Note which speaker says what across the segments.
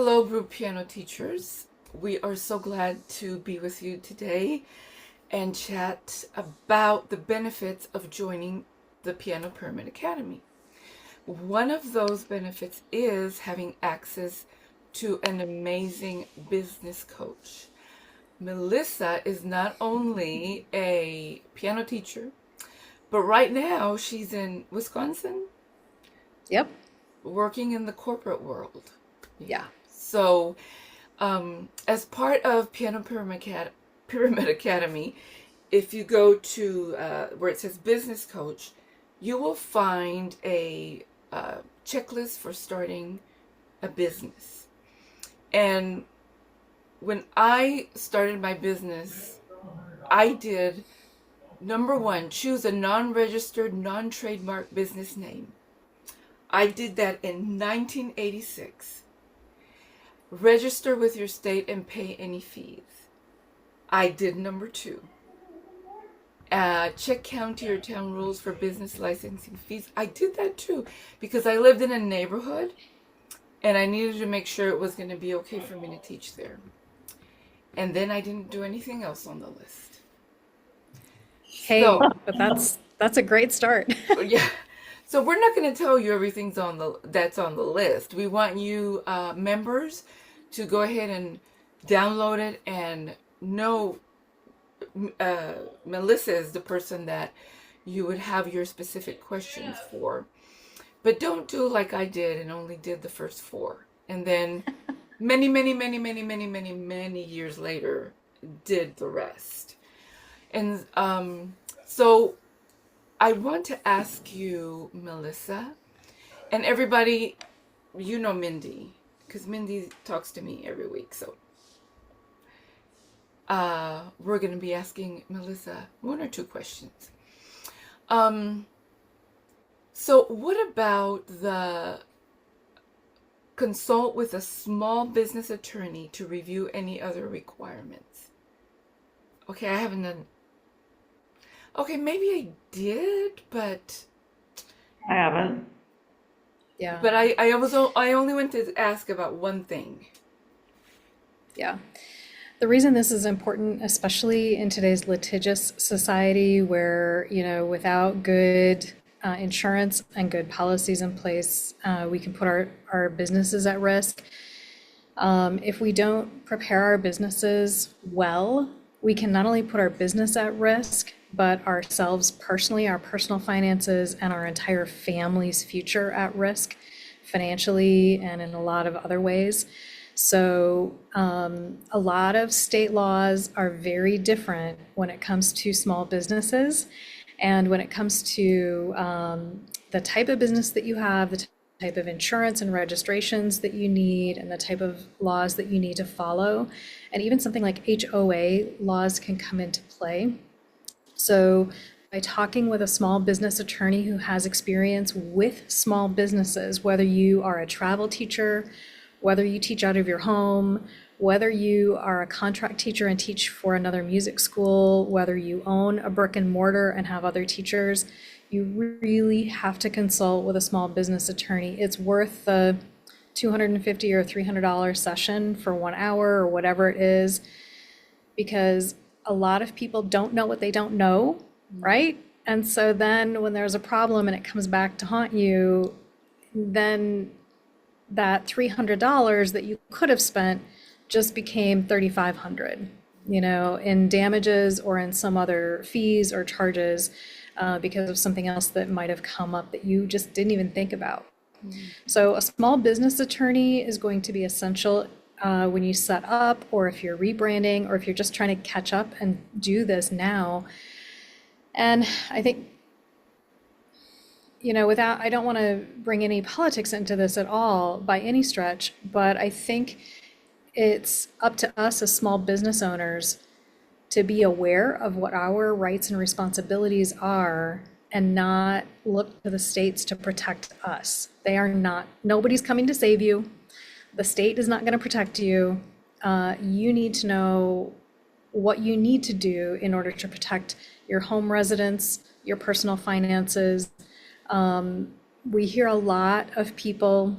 Speaker 1: Hello, group piano teachers. We are so glad to be with you today and chat about the benefits of joining the Piano Pyramid Academy. One of those benefits is having access to an amazing business coach. Melissa is not only a piano teacher, but right now she's in Wisconsin
Speaker 2: Yep.
Speaker 1: working in the corporate world.
Speaker 2: Yeah.
Speaker 1: So as part of Pyramid Academy, if you go to where it says business coach, you will find a checklist for starting a business. And when I started my business, I did number one, choose a non registered, non trademark business name. I did that in 1986. Register with your state and pay any fees. I did number two. Check county or town rules for business licensing fees. I did that too because I lived in a neighborhood and I needed to make sure it was going to be okay for me to teach there. And then I didn't do anything else on the list.
Speaker 2: Hey,
Speaker 1: So,
Speaker 2: but that's a great start.
Speaker 1: yeah. So we're not going to tell you everything's that's on the list. We want you members to go ahead and download it and know Melissa is the person that you would have your specific questions for. But don't do like I did and only did the first four. And then many years later did the rest. And so I want to ask you, Melissa, and everybody, you know Mindy, because Mindy talks to me every week. So we're going to be asking Melissa one or two questions. Um, so what about the consult with a small business attorney to review any other requirements? Okay, I haven't done. Okay, maybe I did, but
Speaker 3: I haven't.
Speaker 2: Yeah.
Speaker 1: I only went to ask about one thing.
Speaker 2: Yeah. The reason this is important, especially in today's litigious society where, without good insurance and good policies in place, we can put our businesses at risk. If we don't prepare our businesses well, we can not only put our business at risk, but ourselves personally, our personal finances, and our entire family's future at risk financially and in a lot of other ways. So a lot of state laws are very different when it comes to small businesses and when it comes to the type of business that you have, the type of insurance and registrations that you need, and the type of laws that you need to follow. And even something like HOA laws can come into play. So by talking with a small business attorney who has experience with small businesses, whether you are a travel teacher, whether you teach out of your home, whether you are a contract teacher and teach for another music school, whether you own a brick and mortar and have other teachers, you really have to consult with a small business attorney. It's worth the $250 or $300 session for 1 hour or whatever it is, because a lot of people don't know what they don't know, right? And so then when there's a problem and it comes back to haunt you, then that $300 that you could have spent just became $3,500, in damages or in some other fees or charges because of something else that might have come up that you just didn't even think about. So a small business attorney is going to be essential when you set up, or if you're rebranding, or if you're just trying to catch up and do this now. And I think, I don't want to bring any politics into this at all by any stretch, but I think it's up to us as small business owners to be aware of what our rights and responsibilities are and not look to the states to protect us. Nobody's coming to save you. The state is not going to protect you. You need to know what you need to do in order to protect your home residence, your personal finances. We hear a lot of people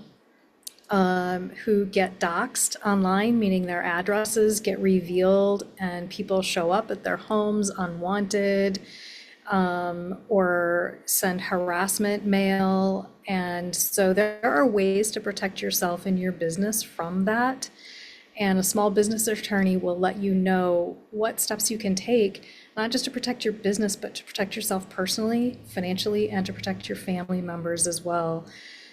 Speaker 2: who get doxxed online, meaning their addresses get revealed and people show up at their homes unwanted, or send harassment mail. And so there are ways to protect yourself and your business from that. And a small business attorney will let you know what steps you can take, not just to protect your business, but to protect yourself personally, financially, and to protect your family members as well.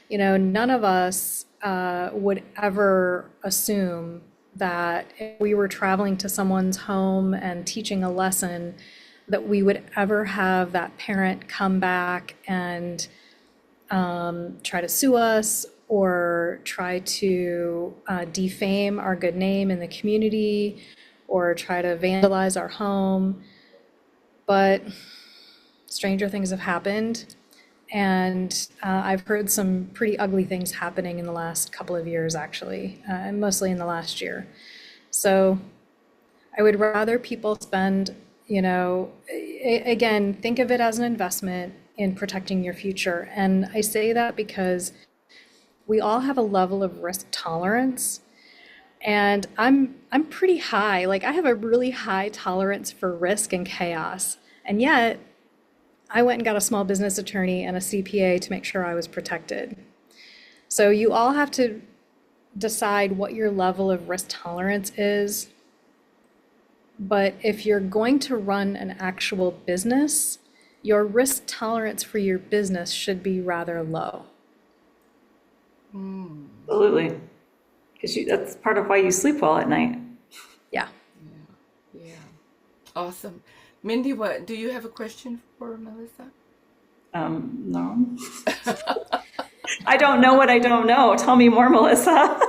Speaker 2: You know, none of us would ever assume that if we were traveling to someone's home and teaching a lesson, that we would ever have that parent come back and try to sue us or try to defame our good name in the community or try to vandalize our home. But stranger things have happened. And I've heard some pretty ugly things happening in the last couple of years, actually, and mostly in the last year. So I would rather people spend, you know, again, think of it as an investment in protecting your future. And I say that because we all have a level of risk tolerance. And I'm pretty high. Like, I have a really high tolerance for risk and chaos. And yet I went and got a small business attorney and a CPA to make sure I was protected. So you all have to decide what your level of risk tolerance is. But if you're going to run an actual business, your risk tolerance for your business should be rather low.
Speaker 3: Absolutely. Because that's part of why you sleep well at night.
Speaker 2: Yeah.
Speaker 1: Yeah. Awesome. Mindy, what do you have a question for Melissa?
Speaker 3: No. I don't know what I don't know. Tell me more, Melissa.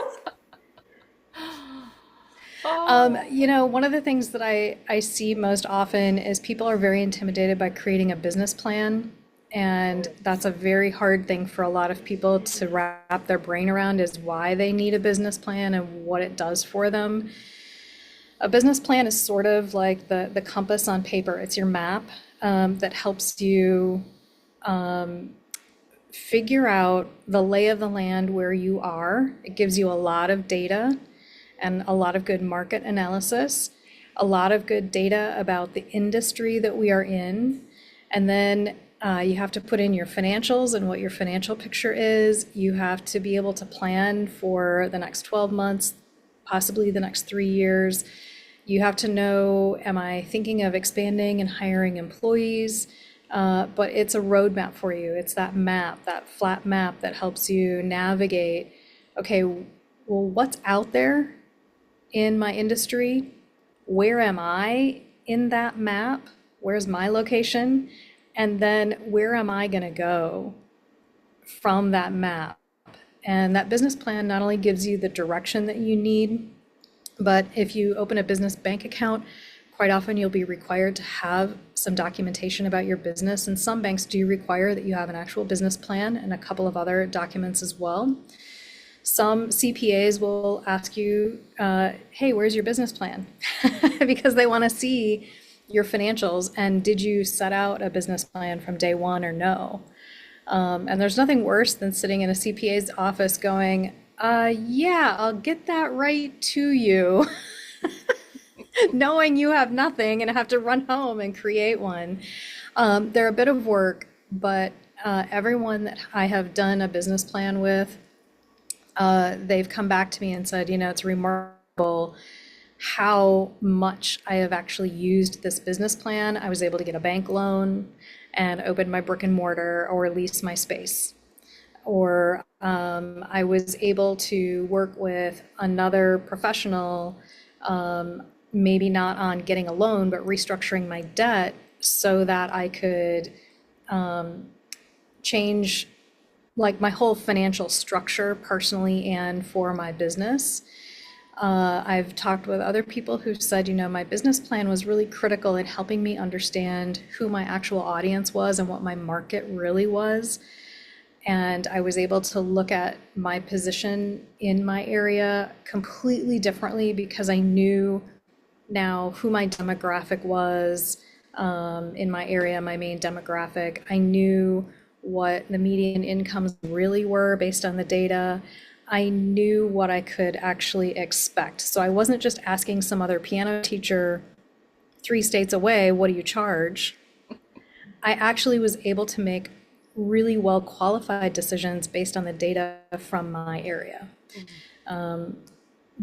Speaker 2: You know, one of the things that I see most often is people are very intimidated by creating a business plan. And that's a very hard thing for a lot of people to wrap their brain around, is why they need a business plan and what it does for them. A business plan is sort of like the compass on paper. It's your map that helps you figure out the lay of the land where you are. It gives you a lot of data and a lot of good market analysis, a lot of good data about the industry that we are in. And then you have to put in your financials and what your financial picture is. You have to be able to plan for the next 12 months, possibly the next 3 years. You have to know, am I thinking of expanding and hiring employees? But it's a roadmap for you. It's that map, that flat map that helps you navigate, okay, well, what's out there in my industry? Where am I in that map? Where's my location? And then where am I going to go from that map? And that business plan not only gives you the direction that you need, but if you open a business bank account, quite often you'll be required to have some documentation about your business. And some banks do require that you have an actual business plan and a couple of other documents as well. Some CPAs will ask you, hey, where's your business plan? Because they want to see your financials, and did you set out a business plan from day one or no? And there's nothing worse than sitting in a CPA's office going, yeah, I'll get that right to you, knowing you have nothing and have to run home and create one. They're a bit of work, but everyone that I have done a business plan with, they've come back to me and said, you know, it's remarkable how much I have actually used this business plan. I was able to get a bank loan and open my brick and mortar or lease my space. Or I was able to work with another professional, maybe not on getting a loan, but restructuring my debt so that I could change like my whole financial structure personally and for my business. I've talked with other people who said, you know, my business plan was really critical in helping me understand who my actual audience was and what my market really was. And I was able to look at my position in my area completely differently because I knew now who my demographic was in my area, my main demographic. I knew what the median incomes really were based on the data. I knew what I could actually expect. So I wasn't just asking some other piano teacher 3 states away, what do you charge? I actually was able to make really well qualified decisions based on the data from my area.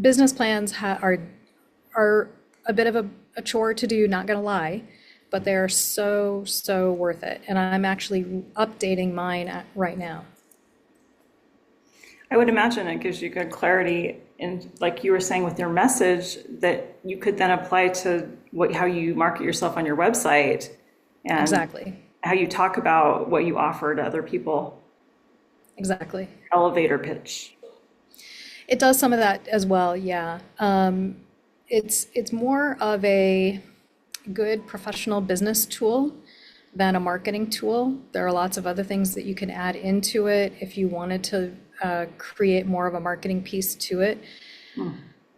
Speaker 2: Business plans are a bit of a chore to do, not gonna lie, but they're so worth it. And I'm actually updating mine right now.
Speaker 3: I would imagine it gives you good clarity in, like you were saying, with your message that you could then apply to how you market yourself on your website and
Speaker 2: Exactly.
Speaker 3: how you talk about what you offer to other people.
Speaker 2: Exactly.
Speaker 3: Elevator pitch.
Speaker 2: It does some of that as well, yeah. It's more of a good professional business tool than a marketing tool. There are lots of other things that you can add into it if you wanted to create more of a marketing piece to it.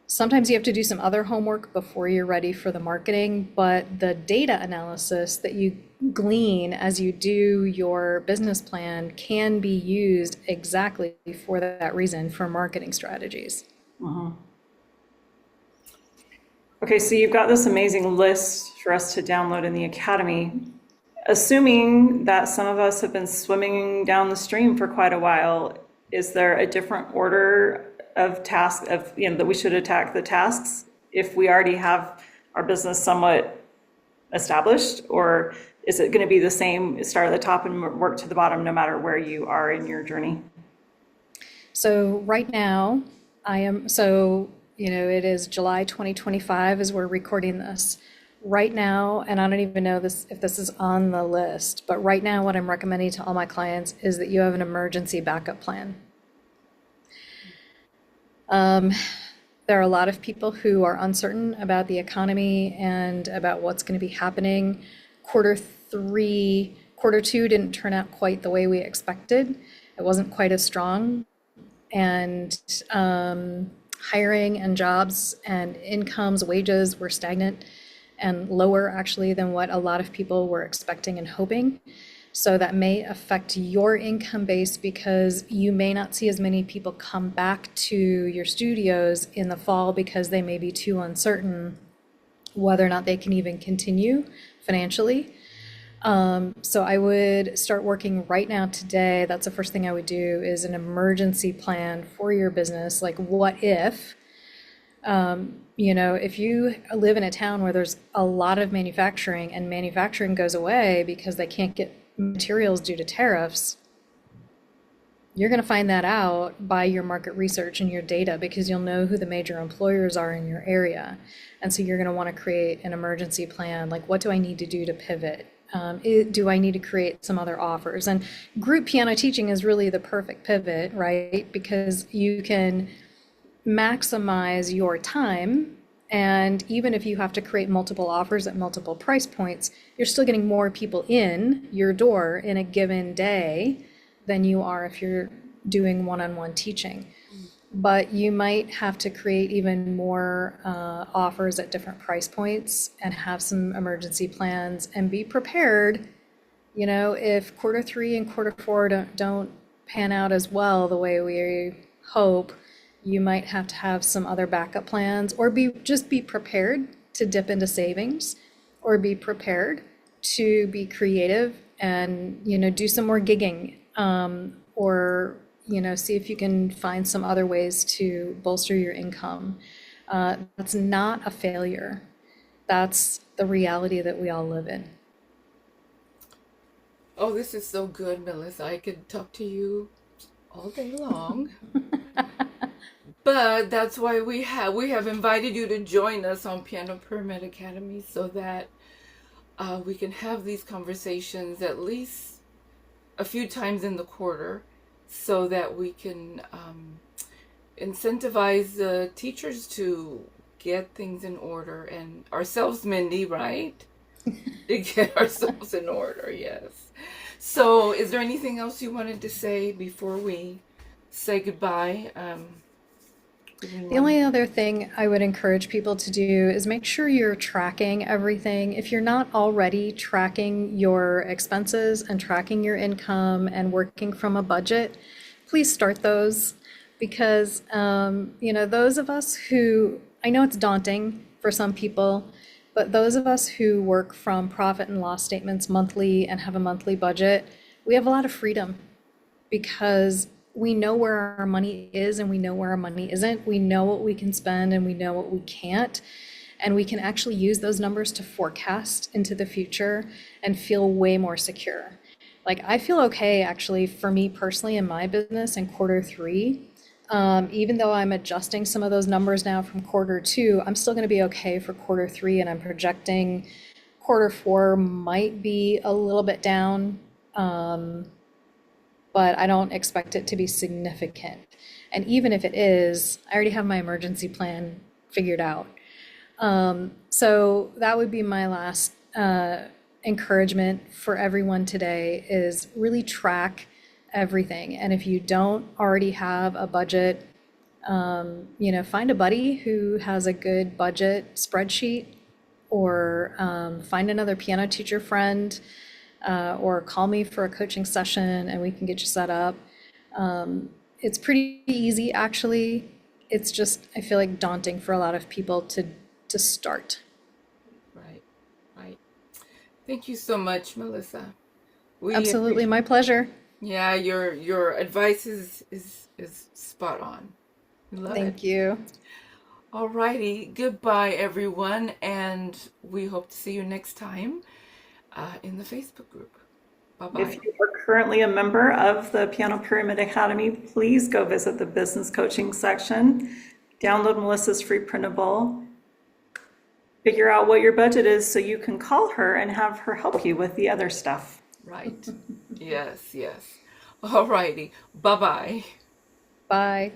Speaker 2: Sometimes you have to do some other homework before you're ready for the marketing, but the data analysis that you glean as you do your business plan can be used exactly for that reason for marketing strategies.
Speaker 3: Okay, so you've got this amazing list for us to download in the Academy. Assuming that some of us have been swimming down the stream for quite a while, is there a different order of tasks that we should attack the tasks if we already have our business somewhat established, or is it going to be the same, start at the top and work to the bottom no matter where you are in your journey?
Speaker 2: So right now, it is July 2025 as we're recording this. Right now, and I don't even know if this is on the list, but right now what I'm recommending to all my clients is that you have an emergency backup plan. There are a lot of people who are uncertain about the economy and about what's going to be happening. Quarter two didn't turn out quite the way we expected. It wasn't quite as strong. And hiring and jobs and incomes, wages were stagnant and lower actually than what a lot of people were expecting and hoping. So that may affect your income base because you may not see as many people come back to your studios in the fall because they may be too uncertain whether or not they can even continue financially. So I would start working right now today. That's the first thing I would do is an emergency plan for your business. Like what if, if you live in a town where there's a lot of manufacturing and manufacturing goes away because they can't get materials due to tariffs, you're going to find that out by your market research and your data because you'll know who the major employers are in your area. And so you're going to want to create an emergency plan. Like, what do I need to do to pivot? Do I need to create some other offers? And group piano teaching is really the perfect pivot, right? Because you can maximize your time. And even if you have to create multiple offers at multiple price points, you're still getting more people in your door in a given day than you are if you're doing one-on-one teaching. But you might have to create even more offers at different price points and have some emergency plans and be prepared. If quarter three and quarter four don't pan out as well the way we hope, you might have to have some other backup plans or just be prepared to dip into savings or be prepared to be creative and, do some more gigging or see if you can find some other ways to bolster your income. That's not a failure. That's the reality that we all live in.
Speaker 1: Oh, this is so good, Melissa. I could talk to you all day long. But that's why we have invited you to join us on Piano Pyramid Academy so that we can have these conversations at least a few times in the quarter so that we can incentivize the teachers to get things in order and ourselves, Mindy, right? To get ourselves in order, yes. So is there anything else you wanted to say before we say goodbye?
Speaker 2: The only other thing I would encourage people to do is make sure you're tracking everything. If you're not already tracking your expenses and tracking your income and working from a budget, please start those. because those of us who, I know it's daunting for some people, but those of us who work from profit and loss statements monthly and have a monthly budget, we have a lot of freedom because we know where our money is and we know where our money isn't. We know what we can spend and we know what we can't. And we can actually use those numbers to forecast into the future and feel way more secure. Like I feel okay actually for me personally in my business in quarter three. Even though I'm adjusting some of those numbers now from quarter two, I'm still going to be okay for quarter three, and I'm projecting quarter four might be a little bit down, but I don't expect it to be significant. And even if it is, I already have my emergency plan figured out. So that would be my last encouragement for everyone today is really track everything. And if you don't already have a budget, find a buddy who has a good budget spreadsheet, or find another piano teacher friend, or call me for a coaching session and we can get you set up. It's pretty easy, actually. It's just, I feel like daunting for a lot of people to start.
Speaker 1: Right, right. Thank you so much, Melissa. We
Speaker 2: Absolutely, my pleasure.
Speaker 1: Yeah, your advice is spot on. We love it.
Speaker 2: Thank you.
Speaker 1: All righty. Goodbye, everyone, and we hope to see you next time in the Facebook group. Bye-bye.
Speaker 3: If you are currently a member of the Piano Pyramid Academy, please go visit the business coaching section, download Melissa's free printable, figure out what your budget is so you can call her and have her help you with the other stuff.
Speaker 1: Right. Yes, yes. All righty. Bye-bye.
Speaker 2: Bye.